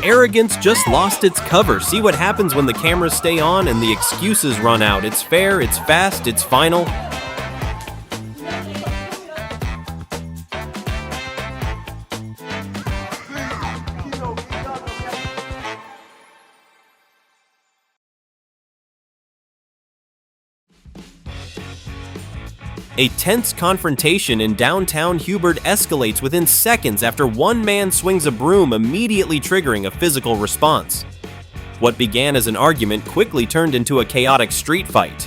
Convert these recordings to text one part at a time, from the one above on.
Arrogance just lost its cover. See what happens when the cameras stay on and the excuses run out. It's fair, it's fast, it's final. A tense confrontation in downtown Hubert escalates within seconds after one man swings a broom, immediately triggering a physical response. What began as an argument quickly turned into a chaotic street fight.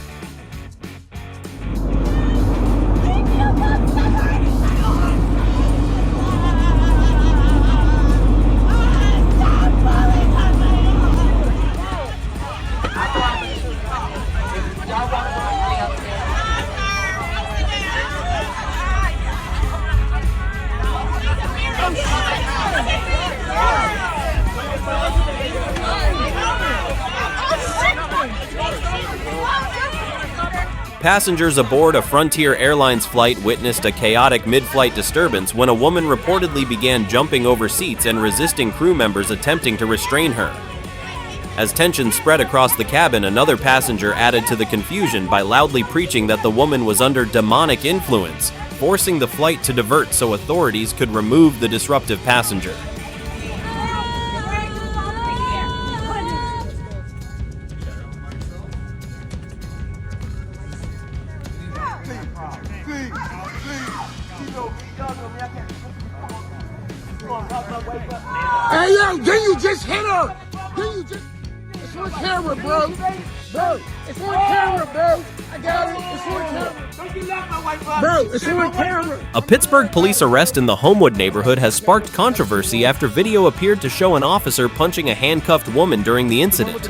Passengers aboard a Frontier Airlines flight witnessed a chaotic mid-flight disturbance when a woman reportedly began jumping over seats and resisting crew members attempting to restrain her. As tension spread across the cabin, another passenger added to the confusion by loudly preaching that the woman was under demonic influence, forcing the flight to divert so authorities could remove the disruptive passenger. Hey yo, didn't you just hit her? Didn't you just... It's on camera, bro. Bro, it's on camera, bro. I got it. It's on camera. Bro, it's on camera. A Pittsburgh police arrest in the Homewood neighborhood has sparked controversy after video appeared to show an officer punching a handcuffed woman during the incident.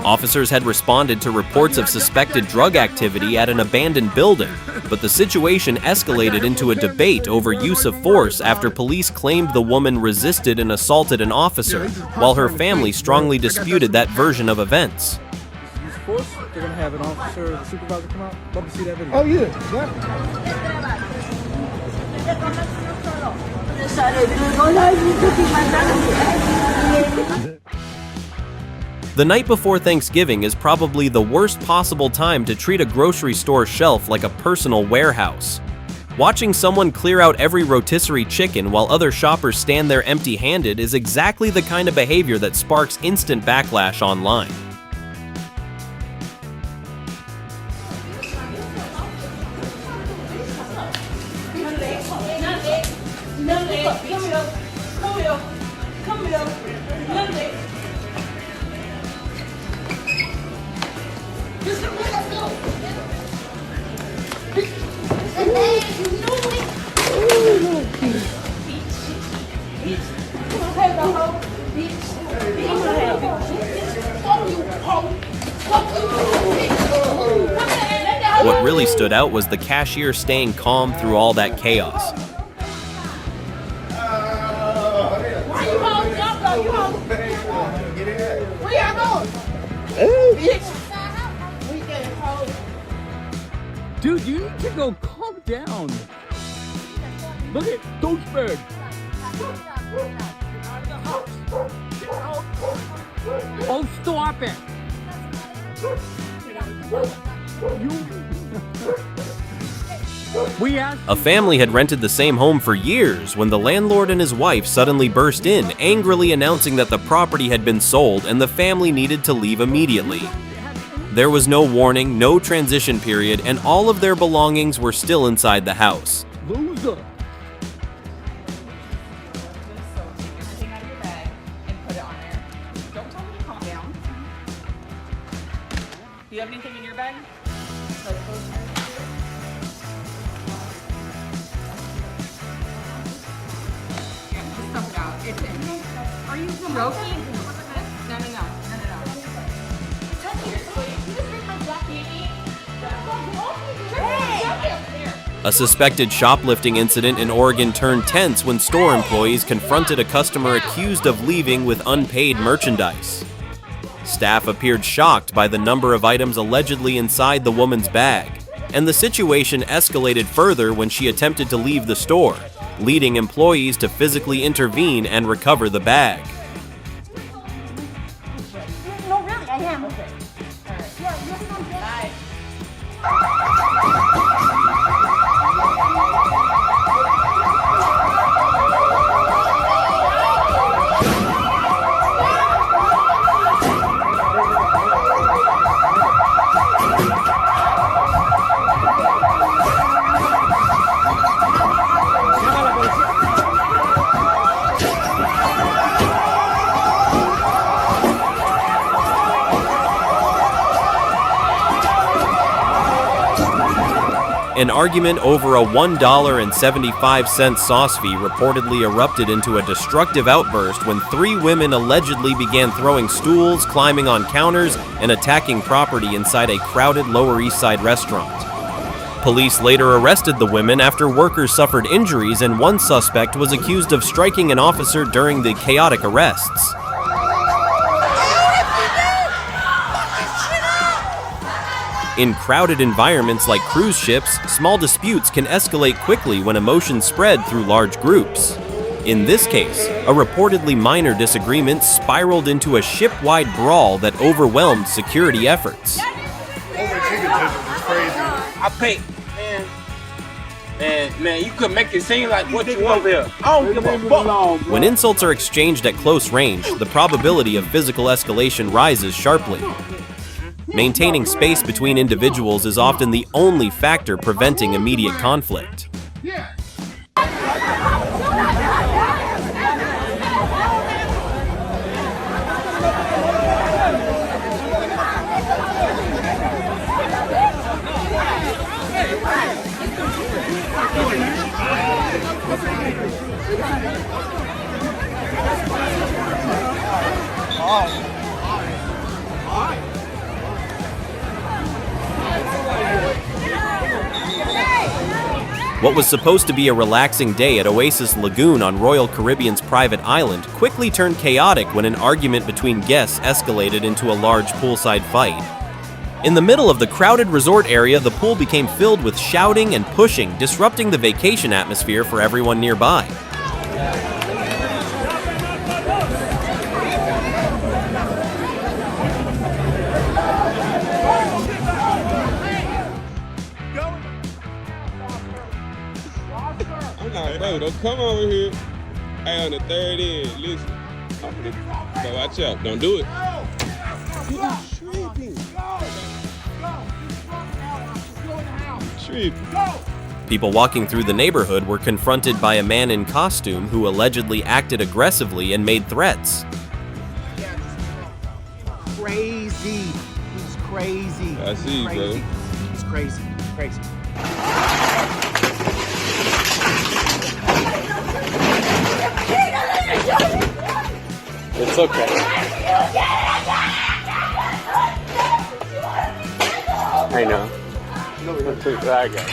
Officers had responded to reports of suspected drug activity at an abandoned building, but the situation escalated into a debate over use of force after police claimed the woman resisted and assaulted an officer, while her family strongly disputed that version of events. Force, they're gonna have an officer, the supervisor come out. Love to see that video. Oh yeah. The night before Thanksgiving is probably the worst possible time to treat a grocery store shelf like a personal warehouse. Watching someone clear out every rotisserie chicken while other shoppers stand there empty-handed is exactly the kind of behavior that sparks instant backlash online. What really stood out was the cashier staying calm through all that chaos. Dude, you need to go calm down. Look at douchebag. Oh, stop it. A family had rented the same home for years when the landlord and his wife suddenly burst in, angrily announcing that the property had been sold and the family needed to leave immediately. There was no warning, no transition period, and all of their belongings were still inside the house. Loser. Do you have anything in your bag? Yeah, just stuff it out. It's in. Are you joking? No. A suspected shoplifting incident in Oregon turned tense when store employees confronted a customer accused of leaving with unpaid merchandise. Staff appeared shocked by the number of items allegedly inside the woman's bag, and the situation escalated further when she attempted to leave the store, leading employees to physically intervene and recover the bag. An argument over a $1.75 sauce fee reportedly erupted into a destructive outburst when 3 women allegedly began throwing stools, climbing on counters, and attacking property inside a crowded Lower East Side restaurant. Police later arrested the women after workers suffered injuries, and one suspect was accused of striking an officer during the chaotic arrests. In crowded environments like cruise ships, small disputes can escalate quickly when emotions spread through large groups. In this case, a reportedly minor disagreement spiraled into a ship-wide brawl that overwhelmed security efforts. I pay, man, you could make it seem like what you want here. I don't give a fuck. When insults are exchanged at close range, the probability of physical escalation rises sharply. Maintaining space between individuals is often the only factor preventing immediate conflict. What was supposed to be a relaxing day at Oasis Lagoon on Royal Caribbean's private island quickly turned chaotic when an argument between guests escalated into a large poolside fight. In the middle of the crowded resort area, the pool became filled with shouting and pushing, disrupting the vacation atmosphere for everyone nearby. Bro, don't come over here. Hey, on the third end, listen. Bro, watch out. Don't do it. People walking through the neighborhood were confronted by a man in costume who allegedly acted aggressively and made threats. Crazy. He's crazy. I see, bro. He's crazy. Crazy. It's okay. I know. I got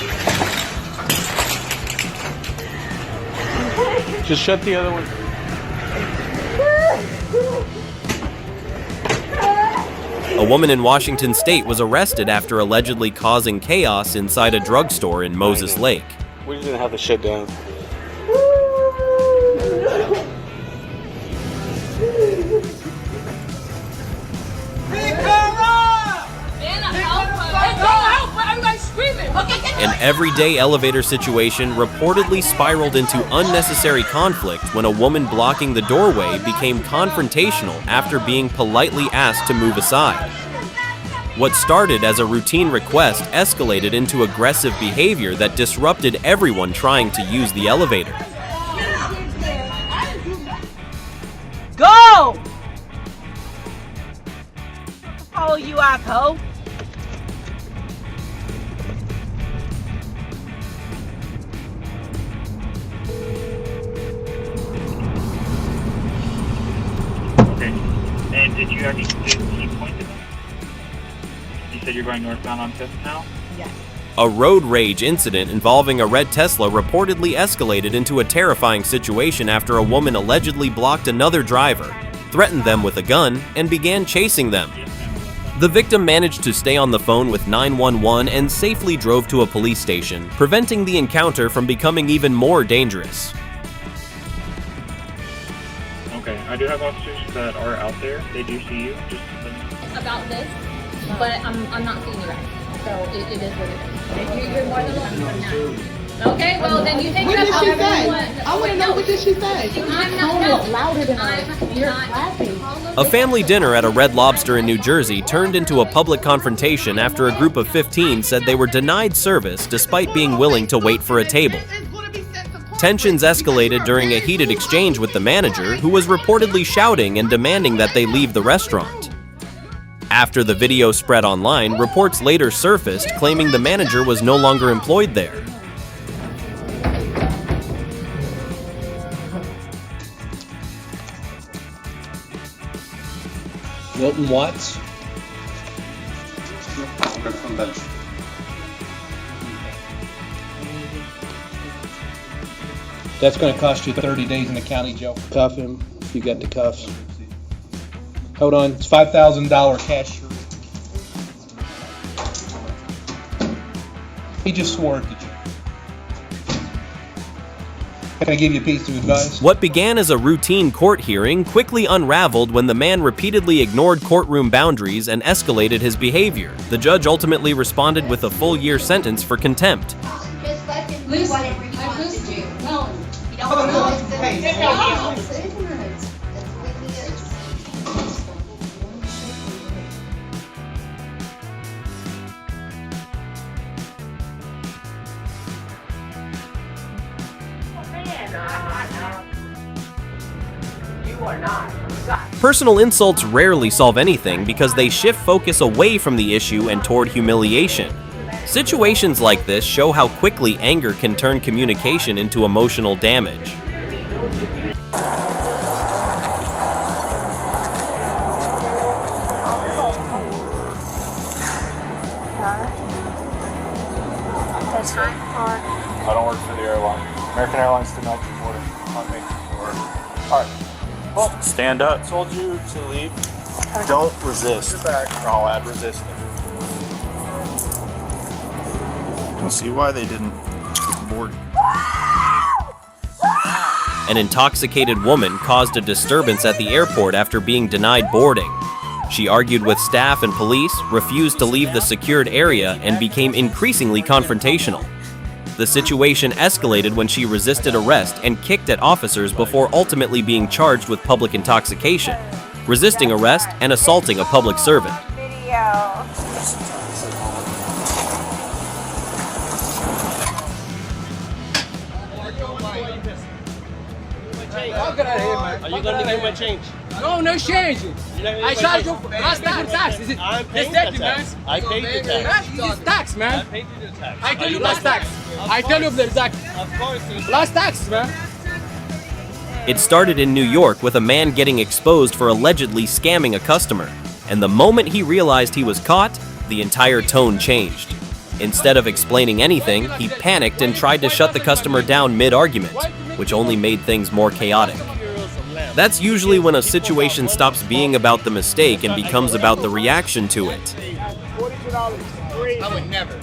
it. Just shut the other one. A woman in Washington State was arrested after allegedly causing chaos inside a drugstore in Moses Lake. We're just gonna have to shut down. An everyday elevator situation reportedly spiraled into unnecessary conflict when a woman blocking the doorway became confrontational after being politely asked to move aside. What started as a routine request escalated into aggressive behavior that disrupted everyone trying to use the elevator. Go! Follow you, Ico. And did you already get key pointed? You said you're going northbound on 5th now? Yes. A road rage incident involving a red Tesla reportedly escalated into a terrifying situation after a woman allegedly blocked another driver, threatened them with a gun, and began chasing them. The victim managed to stay on the phone with 911 and safely drove to a police station, preventing the encounter from becoming even more dangerous. Okay, I do have officers that are out there. They do see you. Just About this, but I'm not seeing you guys. So it is what it is. You're more than welcome now. Okay, well then you take What that did she however say? you want. I want to know, what did she say? I'm not louder than you're clapping. A family dinner at a Red Lobster in New Jersey turned into a public confrontation after a group of 15 said they were denied service despite being willing to wait for a table. Tensions escalated during a heated exchange with the manager, who was reportedly shouting and demanding that they leave the restaurant. After the video spread online, reports later surfaced claiming the manager was no longer employed there. Wilton Watts. That's going to cost you 30 days in the county jail. Cuff him if you got the cuffs. Hold on, it's $5,000 cash. He just swore at you. Can I give you a piece of advice? What began as a routine court hearing quickly unraveled when the man repeatedly ignored courtroom boundaries and escalated his behavior. The judge ultimately responded with a full-year sentence for contempt. Just let him do whatever he wants to do. No, you don't Personal insults rarely solve anything because they shift focus away from the issue and toward humiliation. Situations like this show how quickly anger can turn communication into emotional damage. I don't work for the airline. American Airlines did not report it. Not making report. All right. Well, stand up. Told you to leave. Don't resist. Or I'll add resistance. You'll see why they didn't board. An intoxicated woman caused a disturbance at the airport after being denied boarding. She argued with staff and police, refused to leave the secured area, and became increasingly confrontational. The situation escalated when she resisted arrest and kicked at officers before ultimately being charged with public intoxication, resisting arrest, and assaulting a public servant. Are you gonna give me my change? No, no change. I charge you last time for tax. Is it? I'm paying the tax. I paid the tax. This is tax, man. I paid you the tax. I tell you last tax. I tell you the exact. Of course it is. Last tax, man. It started in New York with a man getting exposed for allegedly scamming a customer, and the moment he realized he was caught, the entire tone changed. Instead of explaining anything, he panicked and tried to shut the customer down mid-argument, which only made things more chaotic. That's usually when a situation stops being about the mistake and becomes about the reaction to it. I would never.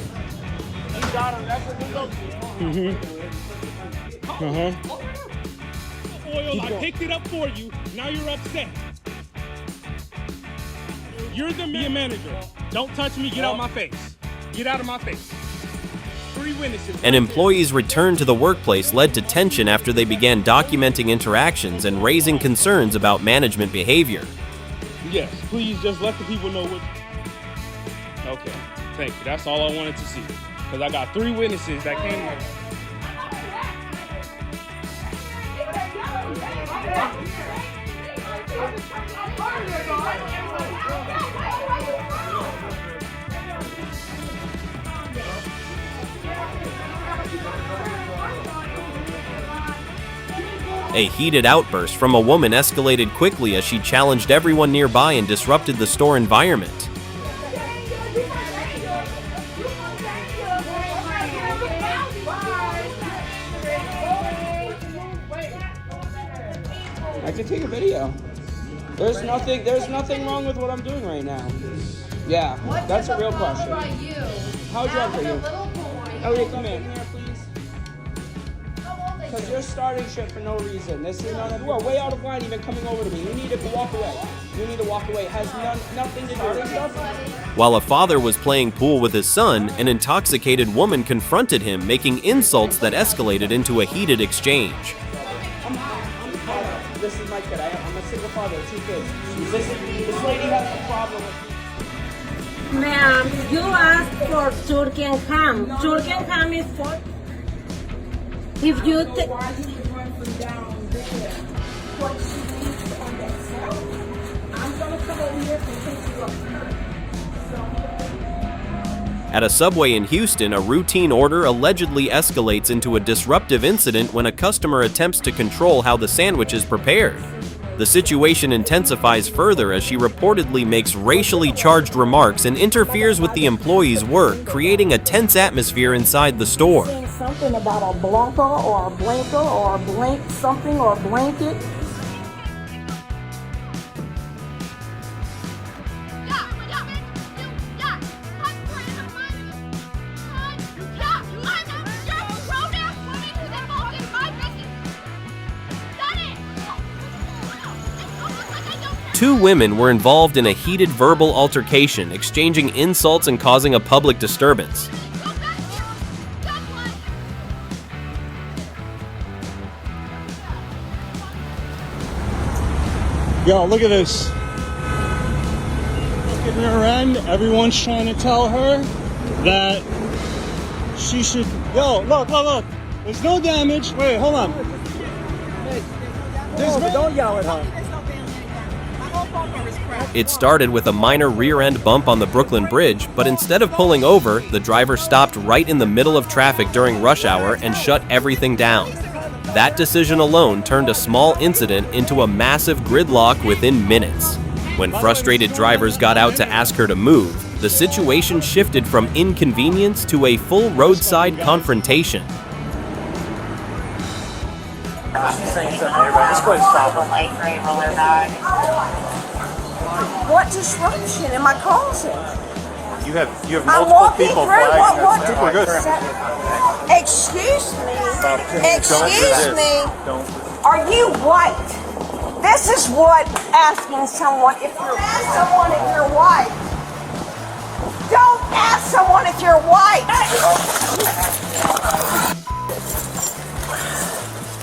Oil, I picked it up for you. Now you're upset. You're the manager. Don't touch me. Get out of my face. Get out of my face. 3 witnesses. An employee's return to the workplace led to tension after they began documenting interactions and raising concerns about management behavior. Yes, please just let the people know what. Okay, thank you. That's all I wanted to see. Because I got 3 witnesses that came over. A heated outburst from a woman escalated quickly as she challenged everyone nearby and disrupted the store environment. I can take a video. There's nothing wrong with what I'm doing right now. Yeah, that's a real question. How drunk are you? Elliot, come in here, please. Because you're starting shit for no reason. This is not. We're way out of line even coming over to me. You need to walk away. You need to walk away. It has nothing to do with stuff. While a father was playing pool with his son, an intoxicated woman confronted him, making insults that escalated into a heated exchange. This is my kid. I'm a single father of 2 kids. This lady has a problem with me. Ma'am, you asked for Turkey and ham. Turkey and ham is for... If you take... I'm gonna come over here and pick you up. At a Subway in Houston, a routine order allegedly escalates into a disruptive incident when a customer attempts to control how the sandwich is prepared. The situation intensifies further as she reportedly makes racially charged remarks and interferes with the employee's work, creating a tense atmosphere inside the store. Saying something about a blanca or a blanker or a blank something or a blanket. Two women were involved in a heated verbal altercation, exchanging insults and causing a public disturbance. Yo, look at this. Look at her end. Everyone's trying to tell her that she should. Yo, look. There's no damage. Wait, hold on. Don't yell at her. It started with a minor rear-end bump on the Brooklyn Bridge, but instead of pulling over, the driver stopped right in the middle of traffic during rush hour and shut everything down. That decision alone turned a small incident into a massive gridlock within minutes. When frustrated drivers got out to ask her to move, the situation shifted from inconvenience to a full roadside confrontation. What disruption am I causing? You have multiple people flagging. What? Super good. Excuse me. Are you white? This is what asking someone if you're white. Don't ask someone if you're white.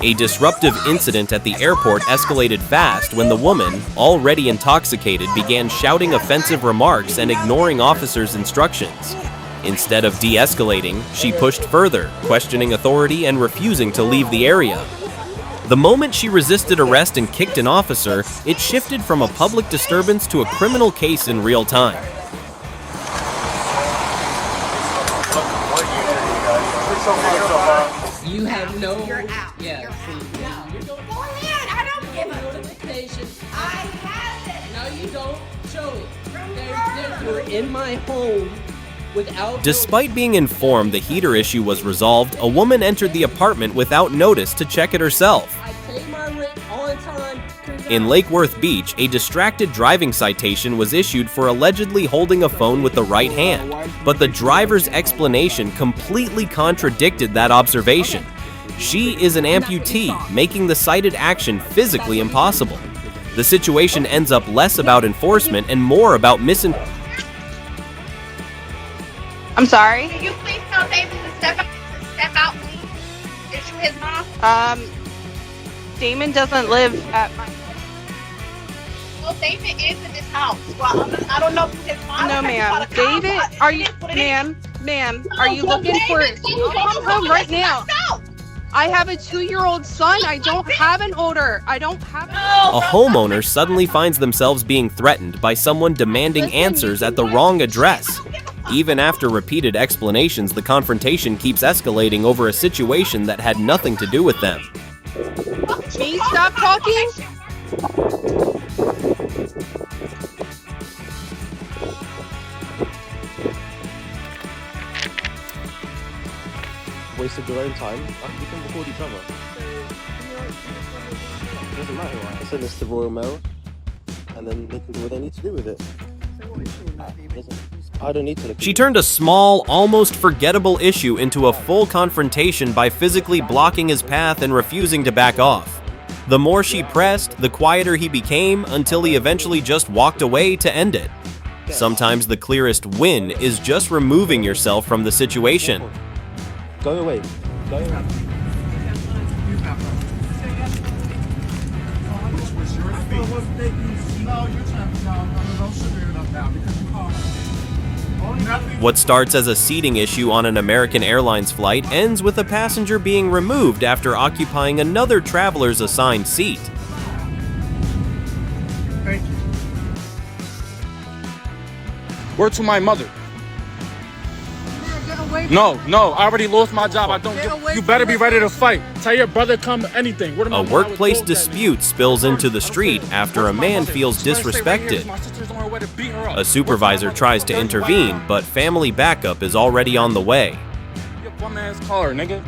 A disruptive incident at the airport escalated fast when the woman, already intoxicated, began shouting offensive remarks and ignoring officers' instructions. Instead of de-escalating, she pushed further, questioning authority and refusing to leave the area. The moment she resisted arrest and kicked an officer, it shifted from a public disturbance to a criminal case in real time. You have no. You're out. Yeah. You're See, out. yeah. Go ahead. I don't give a notification. I have it. No, you don't. Show it. You're in my home without. Despite being informed the heater issue was resolved, a woman entered the apartment without notice to check it herself. I pay my rent on time. In Lake Worth Beach, a distracted driving citation was issued for allegedly holding a phone with the right hand, but the driver's explanation completely contradicted that observation. She is an amputee, making the cited action physically impossible. The situation ends up less about enforcement and more about I'm sorry. Can you please tell David to step out, please? Is you his mom? Damon doesn't live at my. Well, David is in this house. Well, I don't know if his mom. No, ma'am. David, are you, ma'am, are you looking for? Come home right now. I have a 2-year-old son. I don't have an order. I don't have. A homeowner suddenly finds themselves being threatened by someone demanding answers at the wrong address. Even after repeated explanations, the confrontation keeps escalating over a situation that had nothing to do with them. Me, stop talking. Wasted your own time. We can record each other. It doesn't matter, right? I send this to Royal Mail, and then they can do what they need to do with it. I don't need to look. She turned a small, almost forgettable issue into a full confrontation by physically blocking his path and refusing to back off. The more she pressed, the quieter he became until he eventually just walked away to end it. Sometimes the clearest win is just removing yourself from the situation. Go away. Go away. What starts as a seating issue on an American Airlines flight ends with a passenger being removed after occupying another traveler's assigned seat. Thank you. Word to my mother. No, I already lost my job. I don't give. You better be ready to fight. Tell your brother come anything. A workplace dispute spills into the street after a man feels disrespected. A supervisor tries to intervene, but family backup is already on the way. Your bum ass car, nigga.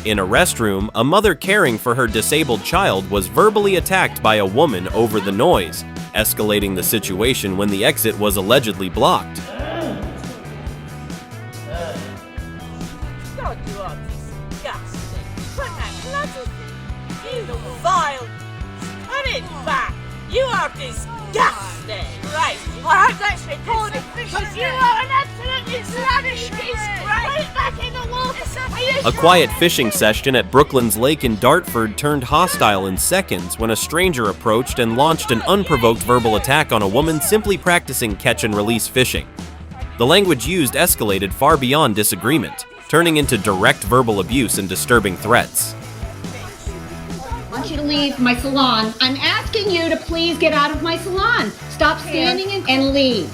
In a restroom, a mother caring for her disabled child was verbally attacked by a woman over the noise, escalating the situation when the exit was allegedly blocked. You are disgusting! Right, I have actually called it because you are an absolutely slavish disgrace! Put it back in the water! A quiet fishing session at Brooklands Lake in Dartford turned hostile in seconds when a stranger approached and launched an unprovoked verbal attack on a woman simply practicing catch-and-release fishing. The language used escalated far beyond disagreement, turning into direct verbal abuse and disturbing threats. I want you to leave my salon. I'm asking you to please get out of my salon. Stop standing and leave.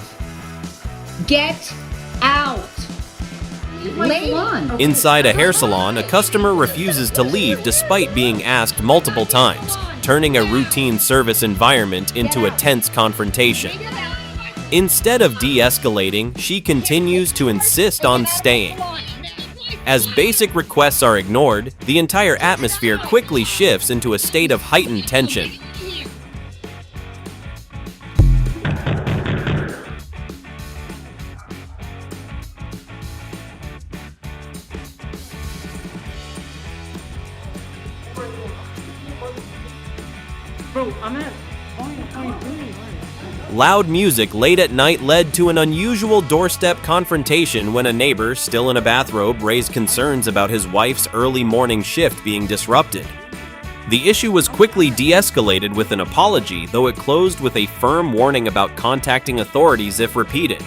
Get out. Leave. Inside a hair salon, a customer refuses to leave despite being asked multiple times, turning a routine service environment into a tense confrontation. Instead of de-escalating, she continues to insist on staying. As basic requests are ignored, the entire atmosphere quickly shifts into a state of heightened tension. Loud music late at night led to an unusual doorstep confrontation when a neighbor, still in a bathrobe, raised concerns about his wife's early morning shift being disrupted. The issue was quickly de-escalated with an apology, though it closed with a firm warning about contacting authorities if repeated.